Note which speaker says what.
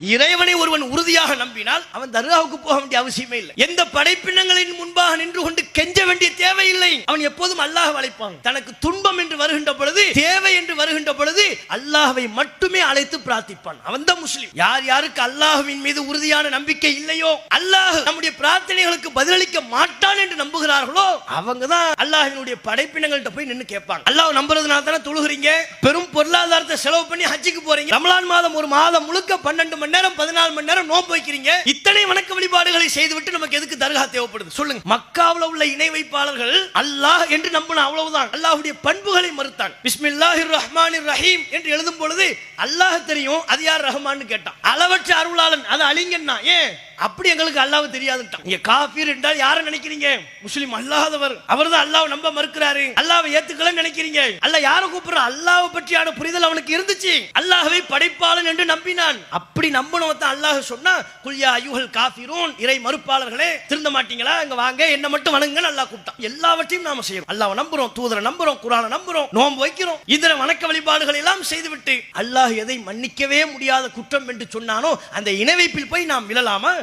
Speaker 1: இறைவனை ஒருவன் உறுதியாக நம்பினால் அவன் தர்காவுக்கு போக வேண்டிய அவசியமே இல்லை. எந்த படைப்பினங்களின் முன்பாக நின்று கொண்டு கெஞ்ச வேண்டிய தேவையில்லை. அவன் எப்போதும் அல்லாஹ் அழைப்பான். தனக்கு துன்பம் என்று வருகின்ற பொழுது, தேவை என்று வருகின்ற பொழுது அல்லாஹ்வை மட்டுமே அழைத்து பிரார்த்திப்பான். அவன் தான் முஸ்லிம். யார் யாருக்கு அல்லாஹ்வின் மீது உறுதியான நம்பிக்கை இல்லையோ, அல்லாஹ் நம்முடைய பிரார்த்தனைகளுக்கு பதிலளிக்க மாட்டான் என்று நம்புகிறார்களோ, அவங்க தான் அல்லாஹ்வினுடைய படைப்பினங்கள்ட்ட போய் நின்று கேட்பாங்க. அல்லாஹ் நம்புறதுனால தானே தொழுகிறீங்க, பெரும் பொருளாதாரத்தை செலவு பண்ணி ஹஜ்ஜுக்கு போறீங்க, ரமலான் மாதம் ஒரு மாதம் முழுக்க 12 மணி நேரம் 14 மணி நேரம் நோன்பு வைக்கிறீங்க. இத்தனை வணக்க வழிபாடுகளை செய்துவிட்டு நமக்கு எதுக்கு தர்கா தேவைப்படுது சொல்லுங்க? மக்காவுல உள்ள இணை வைப்பாளர்கள் அல்லாஹ் என்று நம்பின அவ்வளவுதான். அல்லாஹ்வுடைய பண்புகளை மறுத்தான். பிஸ்மில்லாஹிர் ரஹ்மானிர் ரஹீம் என்று எழுதும் பொழுது அல்லாஹ் தெரியும், அது யார் ரஹ்மான்னு கேட்டான். அளவற்ற அருளாளன், அது அலிங்கன்னா ஏன் அப்படி எங்களுக்கு அல்லாஹ் தெரியாதுட்டான். நீங்க காஃபிர் என்றால் யாரை நினைக்கிறீங்க? முஸ்லிம் அல்லாதவர். அவர்தான் அல்லாஹ் நம்ப மறுக்கிறாரு, அல்லாஹ்வை ஏத்துக்கலன்னு நினைக்கிறீங்க. அல்லாஹ் யாரை கூப்பிடுற? அல்லாஹ்வை பற்றியான புரிதல் அவனுக்கு இருந்துச்சு. அல்லாஹ்வை படைப்பாளன் என்று நம்பினான். அப்படி நம்பினவன் தான் அல்லாஹ் சொன்னா, குல் யா அய்யுஹல் காஃபிரூன், இறை மறுப்பாளர்களே திருந்த மாட்டீங்களா? இங்க வாங்க, என்ன மட்டும் வணங்குங்கன்னு அல்லாஹ் கூப்பிட்டான். எல்லாவற்றையும் நாம செய்யறோம். அல்லாஹ்வை நம்புறோம், தூதரை நம்புறோம், குர்ஆனை நம்புறோம், நோன்பு வைக்கிறோம், இதர வணக்க வழிபாடுகள் எல்லாம் செய்துவிட்டு அல்லாஹ் எதை மன்னிக்கவே முடியாத குற்றம் என்று சொன்னானோ அந்த இணை வைப்பில் போய் நாம் விழலாமா?